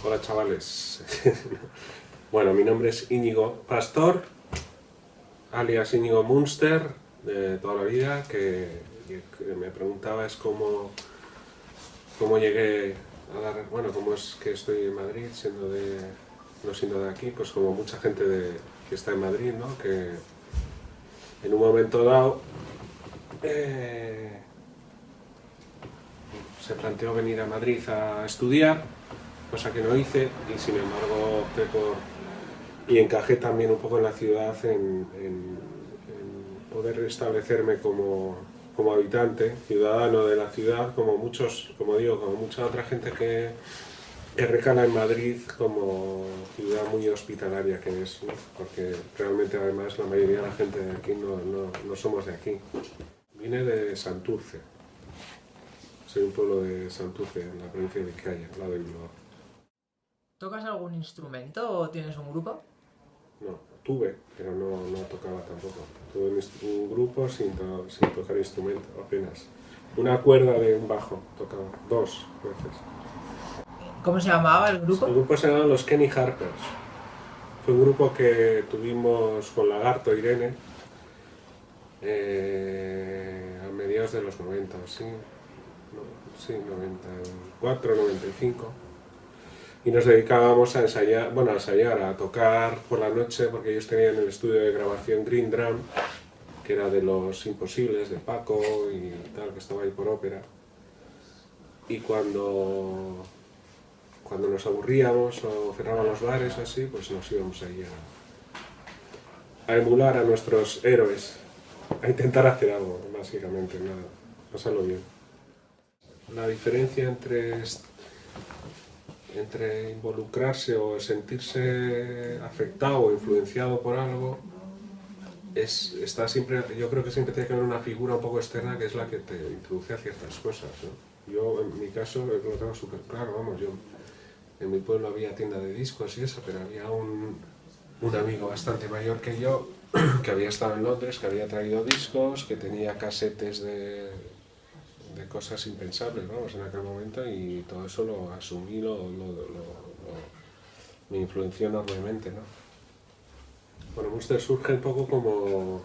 Hola chavales. Bueno, mi nombre es Íñigo Pastor, alias Íñigo Munster, de toda la vida, que me preguntaba es cómo llegué a dar, bueno, cómo es que estoy en Madrid, no siendo de aquí, pues como mucha gente que está en Madrid, ¿no? Que en un momento dado se planteó venir a Madrid a estudiar, cosa que no hice, y sin embargo opté y encajé también un poco en la ciudad, en poder establecerme como habitante, ciudadano de la ciudad, como mucha otra gente que recala en Madrid, como ciudad muy hospitalaria que es, ¿no? Porque realmente además la mayoría de la gente de aquí no somos de aquí. Vine de Santurce, soy un pueblo de Santurce, en la provincia de Vizcaya, al lado de Bilbao. ¿Tocas algún instrumento o tienes un grupo? No, tuve, pero no tocaba tampoco. Tuve un grupo sin tocar instrumento, apenas. Una cuerda de un bajo tocaba, 2 veces. ¿Cómo se llamaba el El grupo? grupo se llamaban los Kenny Harpers. Fue un grupo que tuvimos con Lagarto Irene a mediados de los 90, ¿sí? No, sí, 94, 95. Y nos dedicábamos a ensayar, a tocar por la noche, porque ellos tenían el estudio de grabación Green Drum, que era de los Imposibles, de Paco y tal, que estaba ahí por ópera. Y cuando nos aburríamos o cerraban los bares o así, pues nos íbamos ahí a emular a nuestros héroes, a intentar hacer algo, básicamente, nada, pasarlo bien. La diferencia entre involucrarse o sentirse afectado o influenciado por algo está siempre, yo creo que siempre tiene que haber una figura un poco externa que es la que te introduce a ciertas cosas, ¿no? Yo en mi caso lo tengo súper claro, vamos, yo en mi pueblo había tienda de discos y eso, pero había un amigo bastante mayor que yo que había estado en Londres, que había traído discos, que tenía casetes de cosas impensables, vamos, en aquel momento, y todo eso lo asumí, me influenció enormemente, ¿no? Bueno, Munster surge un poco como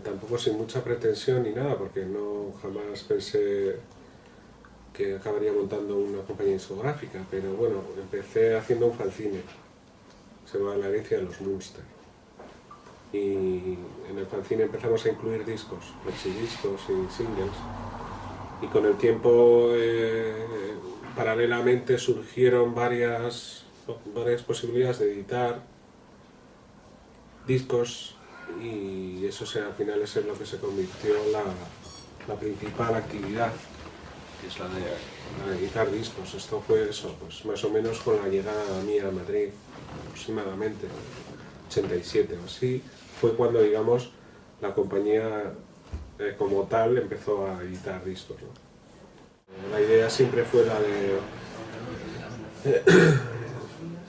tampoco sin mucha pretensión ni nada, porque no jamás pensé que acabaría montando una compañía discográfica, pero bueno, empecé haciendo un fanzine, se llama La herencia de los Munster. Y en el fanzine empezamos a incluir discos, flexidiscos y singles, y con el tiempo paralelamente surgieron varias posibilidades de editar discos, y eso al final es en lo que se convirtió la principal actividad, que es la de editar discos. Esto fue eso, pues más o menos con la llegada mía a Madrid, aproximadamente 87 o así, fue cuando, digamos, la compañía como tal empezó a editar discos, ¿no? La idea siempre fue la de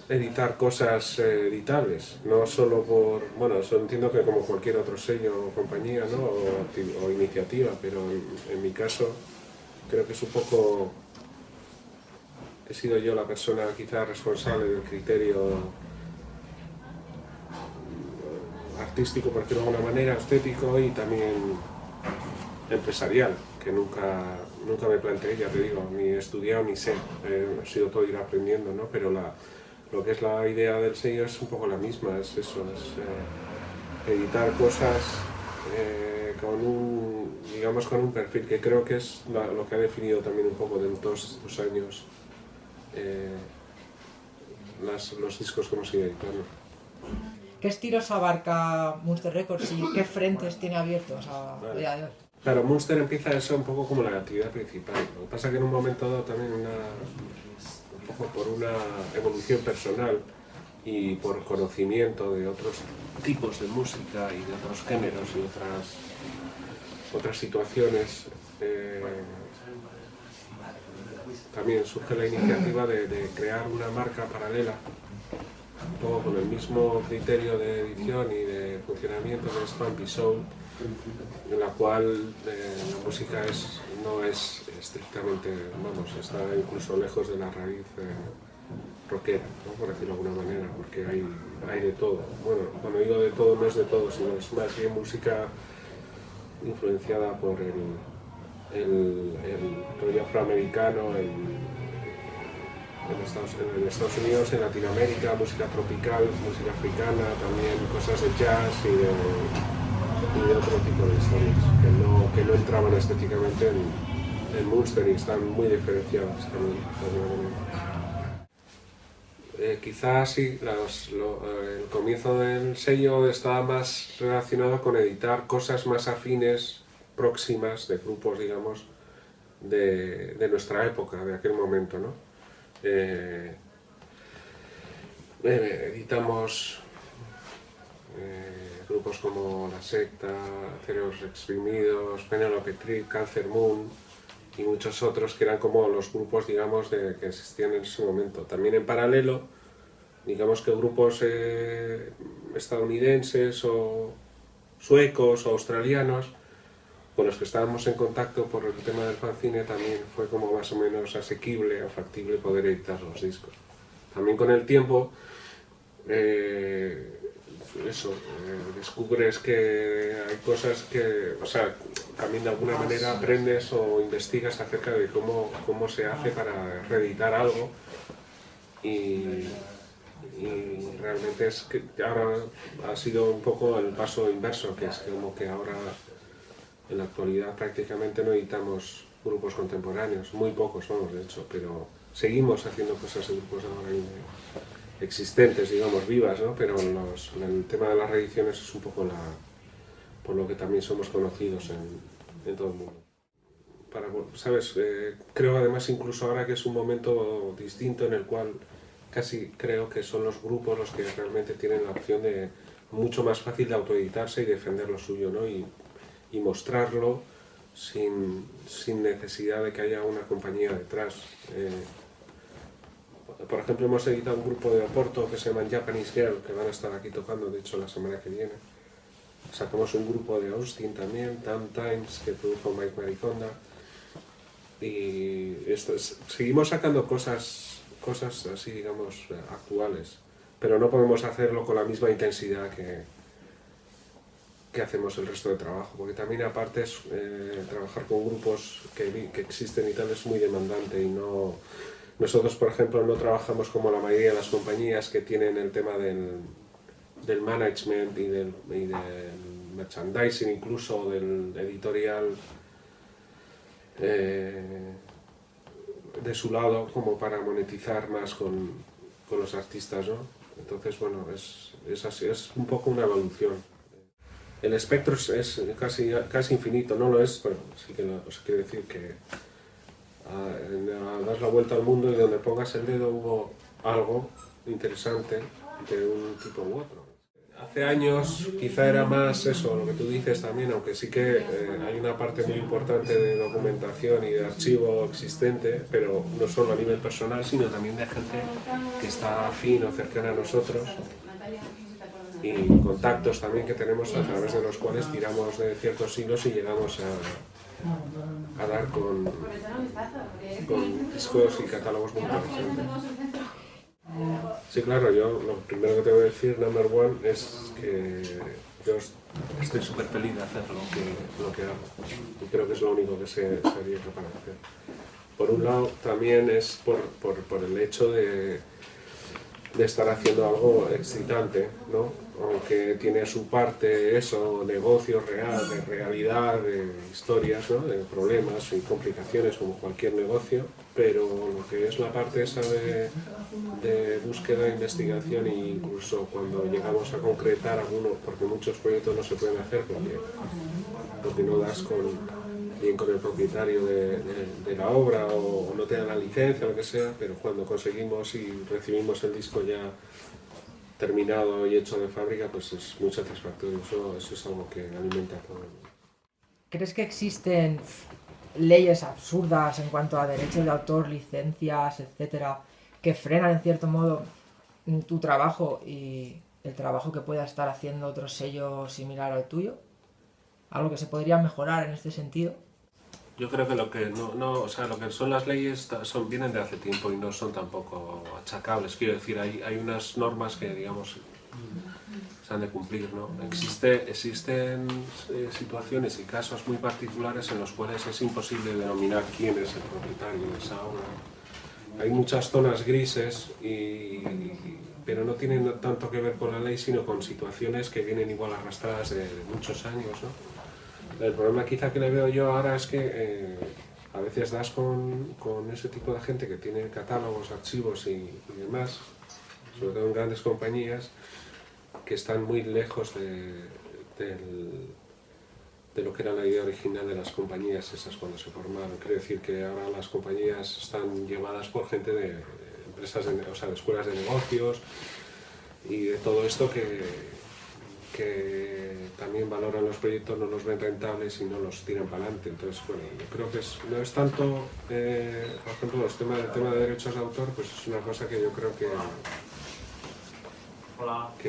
editar cosas editables, no solo entiendo que como cualquier otro sello o compañía, ¿no? o iniciativa, pero en mi caso creo que es un poco, he sido yo la persona quizá responsable del criterio artístico, por decirlo de alguna manera, estético y también empresarial, que nunca me planteé, ya te digo, ni he estudiado ni sé, he sido todo ir aprendiendo, ¿no? Pero lo que es la idea del sello es un poco la misma, es eso, es editar cosas con un perfil que creo que es lo que ha definido también un poco de todos estos años los discos que hemos ido editando. ¿Qué estilos abarca Munster Records y qué frentes tiene abiertos a día de hoy? Claro, Munster empieza eso un poco como la actividad principal. Lo que pasa es que en un momento dado también un poco por una evolución personal y por conocimiento de otros tipos de música y de otros géneros y otras situaciones, también surge la iniciativa de crear una marca paralela, un poco con el mismo criterio de edición y de funcionamiento de Stamp y Soul, en la cual la música no es estrictamente, vamos, está incluso lejos de la raíz rockera, ¿no? Por decirlo de alguna manera, porque hay de todo. Bueno, cuando digo de todo no es de todo, sino es más bien música influenciada por el rollo afroamericano en Estados Unidos, en Latinoamérica, música tropical, música africana, también cosas de jazz y de otro tipo de historias que no entraban estéticamente en Munster y están muy diferenciadas también. Quizás sí, el comienzo del sello estaba más relacionado con editar cosas más afines, próximas, de grupos, digamos, de nuestra época, de aquel momento, ¿no? Editamos grupos como La Secta, Cerebros Exprimidos, Penelope Trip, Cancer Moon y muchos otros que eran como los grupos, digamos, que existían en ese momento. También en paralelo, digamos que grupos estadounidenses o suecos o australianos con los que estábamos en contacto por el tema del fanzine también fue como más o menos asequible o factible poder editar los discos. También con el tiempo descubres que hay cosas que, o sea, también de alguna manera aprendes o investigas acerca de cómo se hace para reeditar algo y realmente es que ahora ha sido un poco el paso inverso, que es como que ahora en la actualidad prácticamente no editamos grupos contemporáneos, muy pocos vamos de hecho, pero seguimos haciendo cosas de grupos ahora existentes, digamos, vivas, ¿no? Pero el tema de las reediciones es un poco por lo que también somos conocidos en todo el mundo. ¿Sabes? Creo además incluso ahora que es un momento distinto en el cual casi creo que son los grupos los que realmente tienen la opción de mucho más fácil de autoeditarse y defender lo suyo, ¿no? Y mostrarlo sin necesidad de que haya una compañía detrás. Por ejemplo, hemos editado un grupo de Oporto que se llaman Japanese Girl, que van a estar aquí tocando, de hecho, la semana que viene. Sacamos un grupo de Austin también, Damn Times, que produjo Mike Mariconda. Y seguimos sacando cosas así, digamos, actuales, pero no podemos hacerlo con la misma intensidad que hacemos el resto de trabajo, porque también aparte trabajar con grupos que existen y tal es muy demandante y no... Nosotros, por ejemplo, no trabajamos como la mayoría de las compañías que tienen el tema del management y del merchandising, incluso del editorial de su lado, como para monetizar más con los artistas, ¿no? Entonces, bueno, es así, es un poco una evolución. El espectro es casi infinito, no lo es, pero sí que os quiero decir que das la vuelta al mundo y donde pongas el dedo hubo algo interesante de un tipo u otro. Hace años quizá era más eso, lo que tú dices también, aunque sí que hay una parte muy importante de documentación y de archivo existente, pero no solo a nivel personal, sino también de gente que está afín o cercana a nosotros y contactos también que tenemos a través de los cuales tiramos de ciertos hilos y llegamos a dar con discos y catálogos muy interesantes. Sí, claro, yo lo primero que te voy a decir, number one, es que yo estoy súper feliz de hacer lo que hago y creo que es lo único que sería capaz de hacer. Por un lado, también es por el hecho de estar haciendo algo excitante, ¿no? Aunque tiene su parte, eso, negocio real, de realidad, de historias, ¿no? De problemas y complicaciones como cualquier negocio, pero lo que es la parte esa de búsqueda, investigación e incluso cuando llegamos a concretar algunos, porque muchos proyectos no se pueden hacer porque no das bien con el propietario de la obra o no te dan la licencia o lo que sea, pero cuando conseguimos y recibimos el disco ya terminado y hecho de fábrica, pues es muy satisfactorio. Eso es algo que alimenta todo. ¿Crees que existen leyes absurdas en cuanto a derechos de autor, licencias, etcétera, que frenan en cierto modo tu trabajo y el trabajo que pueda estar haciendo otro sello similar al tuyo? algo que se podría mejorar en este sentido. Yo creo que lo que o sea, lo que son las leyes vienen de hace tiempo y no son tampoco achacables. Quiero decir, hay unas normas que, digamos, se han de cumplir, ¿no? Existen situaciones y casos muy particulares en los cuales es imposible denominar quién es el propietario de esa obra. Hay muchas zonas grises, pero no tienen tanto que ver con la ley, sino con situaciones que vienen igual arrastradas de muchos años, ¿no? El problema quizá que le veo yo ahora es que a veces das con ese tipo de gente que tiene catálogos, archivos y demás, sobre todo en grandes compañías, que están muy lejos de lo que era la idea original de las compañías esas cuando se formaron. Quiero decir que ahora las compañías están llevadas por gente de empresas, o sea, de escuelas de negocios y de todo esto que también valoran los proyectos, no los ven rentables y no los tiran para adelante. Entonces, bueno, yo creo que no es tanto, por ejemplo, el tema de derechos de autor, pues es una cosa que yo creo que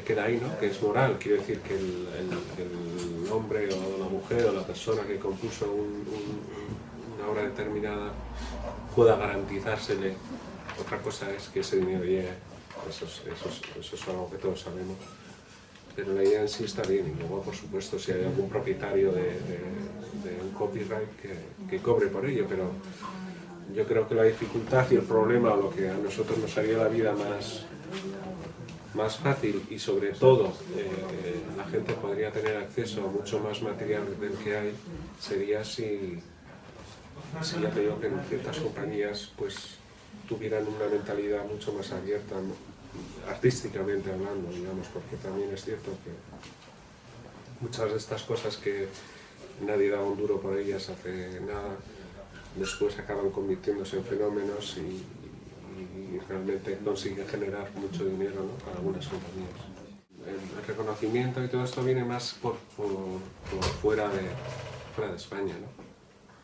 queda ahí, ¿no? Que es moral. Quiero decir que el hombre o la mujer o la persona que compuso una obra determinada pueda garantizársele. Otra cosa es que ese dinero llegue. Eso es algo que todos sabemos. Pero la idea en sí está bien. Y luego, por supuesto, si hay algún propietario de un copyright que cobre por ello. Pero yo creo que la dificultad y el problema, o lo que a nosotros nos haría la vida más fácil y sobre todo la gente podría tener acceso a mucho más material del que hay, sería si ya te digo que en ciertas compañías pues tuvieran una mentalidad mucho más abierta, artísticamente hablando, digamos, porque también es cierto que muchas de estas cosas que nadie da un duro por ellas hace nada, después acaban convirtiéndose en fenómenos y realmente consigue generar mucho dinero, ¿no? Para algunas compañías. El reconocimiento y todo esto viene más por fuera de España, ¿no?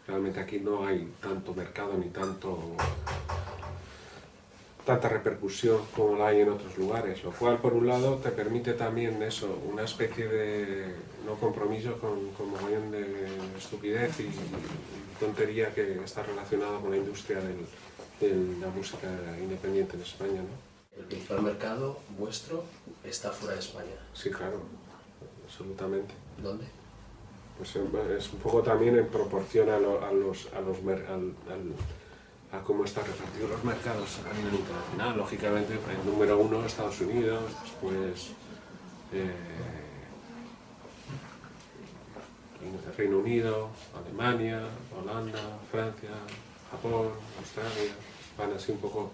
Realmente aquí no hay tanto mercado ni tanta repercusión como la hay en otros lugares, lo cual por un lado te permite también eso, una especie de no compromiso con mogollón de estupidez y tontería que está relacionada con la industria de la música independiente en España, ¿no? El principal mercado vuestro está fuera de España. Sí, claro, absolutamente. ¿Dónde? Pues es un poco también en proporción a cómo están repartidos los mercados a nivel internacional. Lógicamente, el número uno Estados Unidos, después Reino Unido, Alemania, Holanda, Francia, Japón, Australia, van así un poco,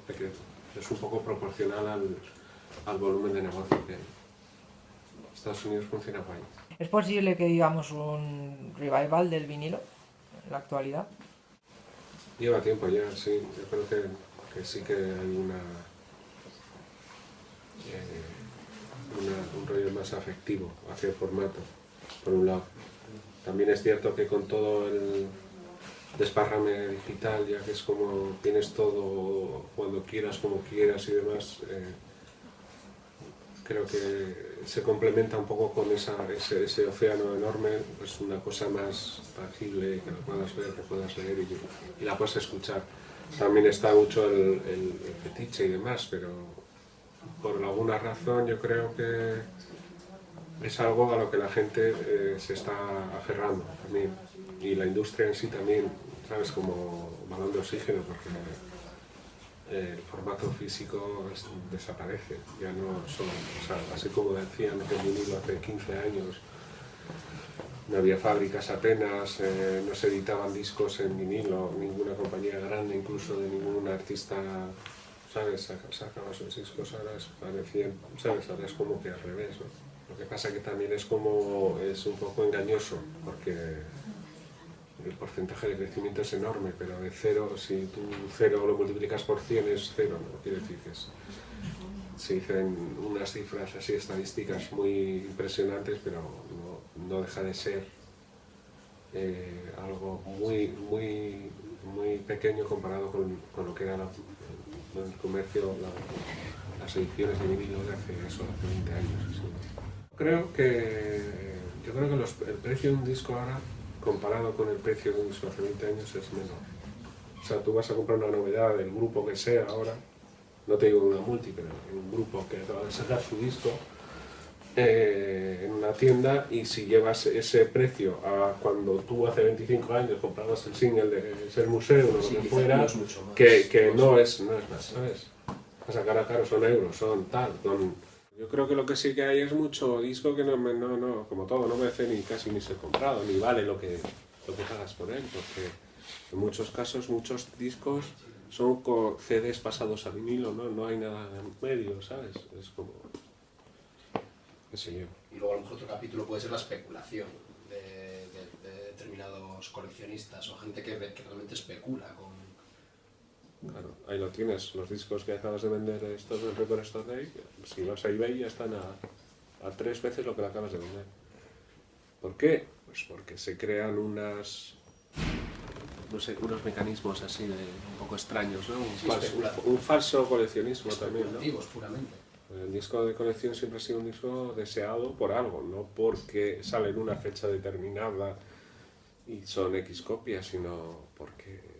es un poco proporcional al volumen de negocio que hay. Estados Unidos funciona guay. ¿Es posible que digamos un revival del vinilo en la actualidad? Lleva tiempo ya, sí. Yo creo que sí que hay un rollo más afectivo hacia el formato, por un lado. También es cierto que con todo el desparrame digital, ya que es como tienes todo cuando quieras, como quieras y demás, creo que se complementa un poco con ese océano enorme, pues una cosa más tangible, que lo puedas ver, que puedas leer y la puedas escuchar. También está mucho el fetiche y demás, pero por alguna razón yo creo que es algo a lo que la gente se está aferrando también, y la industria en sí también, ¿sabes? Como balón de oxígeno, porque el formato físico desaparece, ya no solo, o sea, así como decían que el vinilo hace 15 años no había fábricas apenas, no se editaban discos en vinilo, ninguna compañía grande, incluso de ningún artista, ¿sabes? Sacaba sus discos, ahora parecían, ¿sabes? Ahora es como que al revés, ¿no? Lo que pasa que también es un poco engañoso, porque el porcentaje de crecimiento es enorme, pero de cero, si tú cero lo multiplicas por 100 es cero, ¿no? Quiere decir que se dicen unas cifras así estadísticas muy impresionantes, pero no deja de ser algo muy pequeño comparado con lo que era el comercio, las ediciones de vinilo de hace 20 años. Así. Creo que Yo creo que el precio de un disco ahora, comparado con el precio de un disco hace 20 años, es menor. O sea, tú vas a comprar una novedad del grupo que sea ahora, no te digo una multi, pero un grupo que acaba de sacar su disco, en una tienda, y si llevas ese precio a cuando tú hace 25 años comprabas el single de Ser Museo o lo que fuera, no es mucho más. que no es más, ¿sabes? A sacar caro son euros, son tal. Yo creo que lo que sí que hay es mucho disco que no, como todo, no merece casi ni ser comprado, ni vale lo que pagas por él, porque en muchos casos muchos discos son CDs pasados a vinilo, no hay nada en medio, ¿sabes? Es como... qué sé yo. Y luego a lo mejor otro capítulo puede ser la especulación de determinados coleccionistas o gente que realmente especula con... Claro, ahí lo tienes, los discos que acabas de vender, estos del Record Store Day, si vas a eBay ya están a 3 veces lo que le acabas de vender. ¿Por qué? Pues porque se crean unos mecanismos así de un poco extraños, ¿no? Un falso coleccionismo también, ¿no? Puramente. El disco de colección siempre ha sido un disco deseado por algo, no porque sale en una fecha determinada y son X copias, sino porque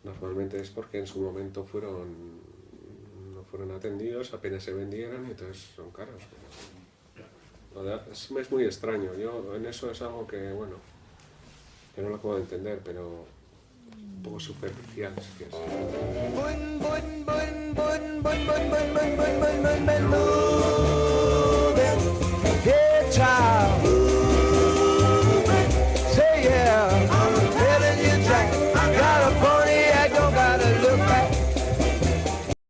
normalmente es porque en su momento no fueron atendidos, apenas se vendieron y entonces son caros. Es muy extraño, yo en eso es algo que, bueno, que no lo puedo entender, pero un poco superficial, si quieres.